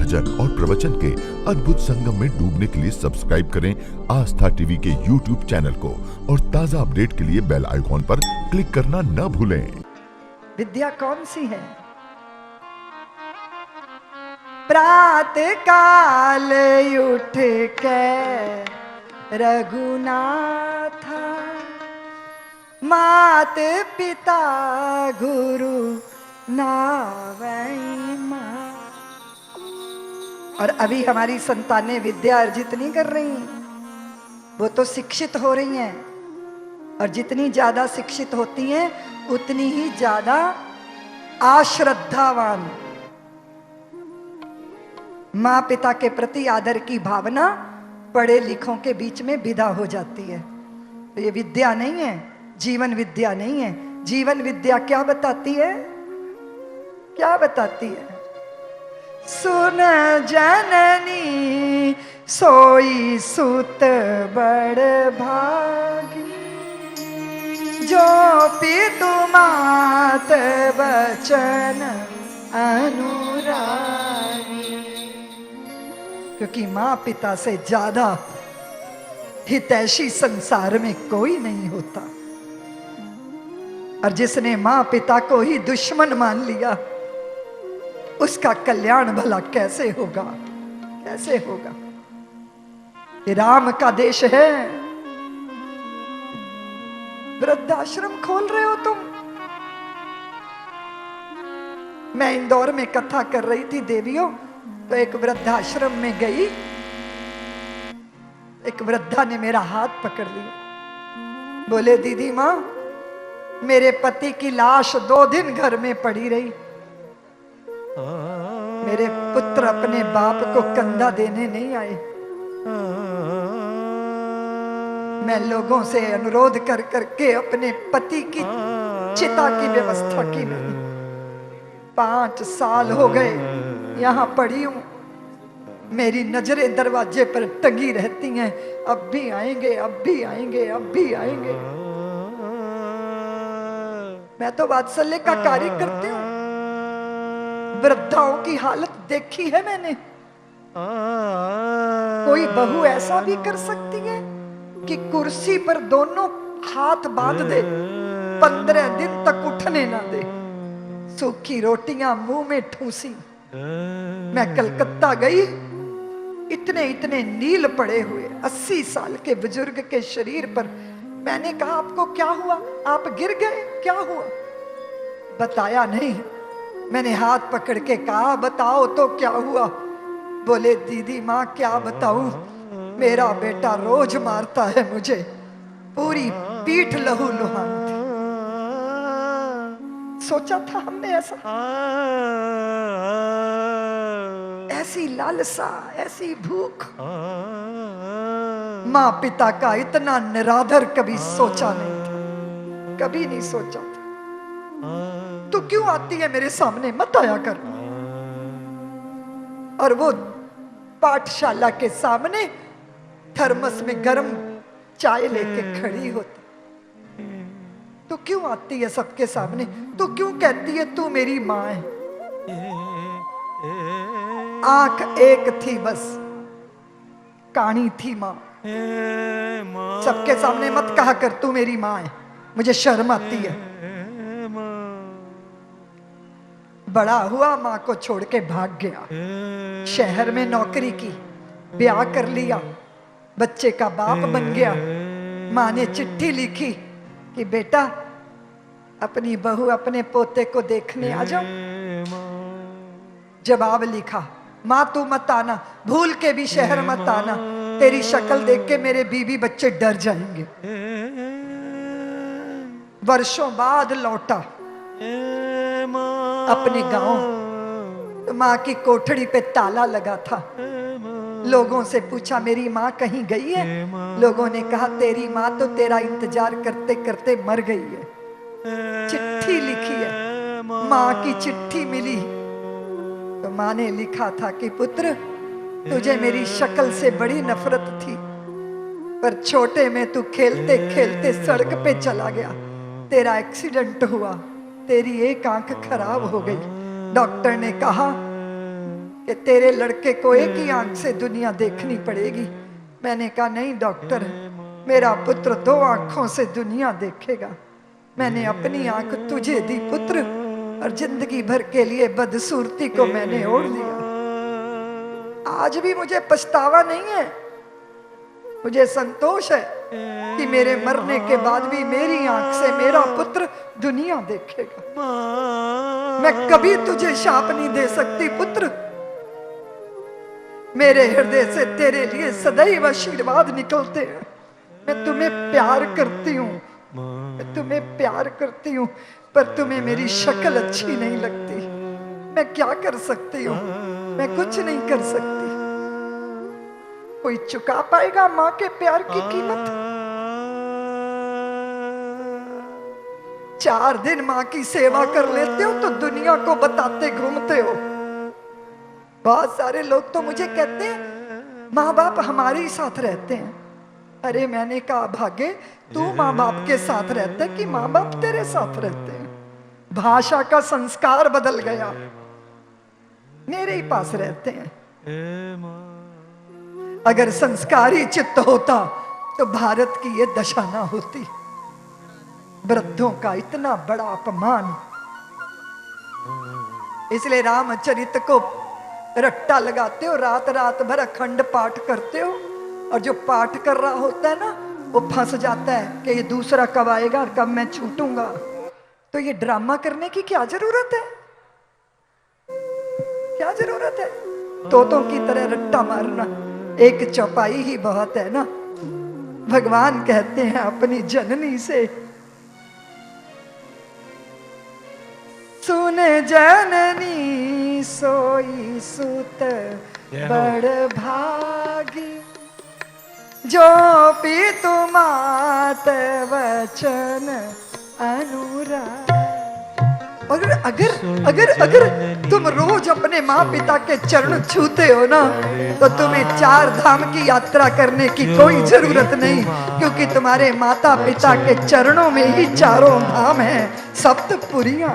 भजन और प्रवचन के अद्भुत संगम में डूबने के लिए सब्सक्राइब करें आस्था टीवी के YouTube चैनल को और ताजा अपडेट के लिए बेल आइकॉन पर क्लिक करना न भूलें। विद्या कौन सी है? प्रातः काल उठ के रघुनाथ, मात पिता गुरु नावई मां। और अभी हमारी संतानें विद्या अर्जित नहीं कर रही, वो तो शिक्षित हो रही हैं। और जितनी ज्यादा शिक्षित होती हैं उतनी ही ज्यादा अश्रद्धावान। माँ पिता के प्रति आदर की भावना पढ़े लिखों के बीच में विदा हो जाती है। तो ये विद्या नहीं है, जीवन विद्या नहीं है। जीवन विद्या क्या बताती है? क्या बताती है? सुन जननी सोई सुत बड़ भागी, जो पितु मात बचन अनुरागी। क्योंकि माँ पिता से ज्यादा हितैषी संसार में कोई नहीं होता। और जिसने माँ पिता को ही दुश्मन मान लिया, उसका कल्याण भला कैसे होगा? कैसे होगा? ये राम का देश है। वृद्धाश्रम खोल रहे हो तुम। मैं इंदौर में कथा कर रही थी देवियों, तो एक वृद्धाश्रम में गई। एक वृद्धा ने मेरा हाथ पकड़ लिया, बोले दीदी माँ, मेरे पति की लाश 2 दिन घर में पड़ी रही। मेरे पुत्र अपने बाप को कंधा देने नहीं आए। मैं लोगों से अनुरोध कर करके अपने पति की चिता की व्यवस्था की। मैंने 5 साल हो गए यहाँ पड़ी हूं। मेरी नजरें दरवाजे पर टंगी रहती हैं, अब भी आएंगे, अब भी आएंगे, अब भी आएंगे। मैं तो वात्सल्य का कार्य करती हूँ। वृद्धाओं की हालत देखी है मैंने। कोई बहू ऐसा भी कर सकती है कि कुर्सी पर दोनों हाथ बांध दे, 15 दिन तक उठने ना दे, सूखी रोटियां मुंह में ठूसी। मैं कलकत्ता गई, इतने इतने नील पड़े हुए 80 साल के बुजुर्ग के शरीर पर। मैंने कहा आपको क्या हुआ? आप गिर गए? क्या हुआ? बताया नहीं। मैंने हाथ पकड़ के कहा बताओ तो क्या हुआ? बोले दीदी माँ क्या बताऊं, मेरा बेटा रोज मारता है मुझे, पूरी पीठ लहू लुहान थी। सोचा था हमने ऐसा? ऐसी लालसा, ऐसी भूख। माँ पिता का इतना निरादर कभी सोचा नहीं था, कभी नहीं सोचा था। तू क्यों आती है मेरे सामने? मत आया कर। और वो पाठशाला के सामने थर्मस में गर्म चाय लेके खड़ी होती। तू क्यों आती है सबके सामने? तू क्यों कहती है तू मेरी माँ है? आंख एक थी बस, कानी थी माँ। सबके सामने मत कहा कर तू मेरी माँ है, मुझे शर्म आती है। बड़ा हुआ, माँ को छोड़ के भाग गया। शहर में नौकरी की, ब्याह कर लिया, बच्चे का बाप बन गया। माँ ने चिट्ठी लिखी कि बेटा अपनी बहू अपने पोते को देखने आ जाओ। जवाब लिखा, माँ तू मत आना, भूल के भी शहर मत आना, तेरी शक्ल देख के मेरे बीवी बच्चे डर जाएंगे। वर्षों बाद लौटा अपने गांव। माँ की कोठड़ी पे ताला लगा था। लोगों से पूछा मेरी माँ कहीं गई है? लोगों ने कहा तेरी माँ तो तेरा इंतजार करते करते मर गई है। चिट्ठी लिखी है, माँ की चिट्ठी मिली तो माँ ने लिखा था कि पुत्र तुझे मेरी शक्ल से बड़ी नफरत थी, पर छोटे में तू खेलते खेलते सड़क पे चला गया, तेरा एक्सीडेंट हुआ, तेरी एक आंख खराब हो गई। डॉक्टर ने कहा कि तेरे लड़के को एक ही आंख से दुनिया देखनी पड़ेगी। मैंने कहा नहीं डॉक्टर, मेरा पुत्र 2 आंखों से दुनिया देखेगा। मैंने अपनी आंख तुझे दी पुत्र, और जिंदगी भर के लिए बदसूरती को मैंने ओढ़ लिया। आज भी मुझे पछतावा नहीं है, मुझे संतोष है कि मेरे मरने के बाद भी मेरी आंख से मेरा पुत्र दुनिया देखेगा। मैं कभी तुझे शाप नहीं दे सकती पुत्र, मेरे हृदय से तेरे लिए सदैव आशीर्वाद निकलते हैं। मैं तुम्हें प्यार करती हूँ, मैं तुम्हें प्यार करती हूँ, पर तुम्हें मेरी शक्ल अच्छी नहीं लगती। मैं क्या कर सकती हूँ, मैं कुछ नहीं कर सकती। कोई चुका पाएगा माँ के प्यार की कीमत? 4 दिन माँ की सेवा कर लेते हो तो दुनिया को बताते घूमते हो। बहुत सारे लोग तो मुझे कहते हैं माँ बाप हमारे ही साथ रहते हैं। अरे मैंने कहा भाग्य, तू माँ बाप के साथ रहता है कि माँ बाप तेरे साथ रहते हैं? भाषा का संस्कार बदल गया, मेरे ही पास रहते हैं। अगर संस्कारी चित्त होता तो भारत की ये दशा ना होती। वृद्धों का इतना बड़ा अपमान। इसलिए रामचरित को रट्टा लगाते हो, रात रात भर अखंड पाठ करते हो, और जो पाठ कर रहा होता है ना वो फंस जाता है कि ये दूसरा कब आएगा और कब मैं छूटूंगा। तो ये ड्रामा करने की क्या जरूरत है? क्या जरूरत है तोतों की तरह रट्टा मारना? एक चौपाई ही बहुत है ना। भगवान कहते हैं अपनी जननी से, सुन जननी सोई सुत बड़ भागी, जो पितु मात वचन अनुराग। अगर अगर अगर अगर तुम रोज अपने माँ पिता के चरण छूते हो ना, तो तुम्हें 4 धाम की यात्रा करने की कोई जरूरत नहीं, क्योंकि तुम्हारे माता पिता के चरणों में ही 4 धाम हैं, सप्तपुरियां।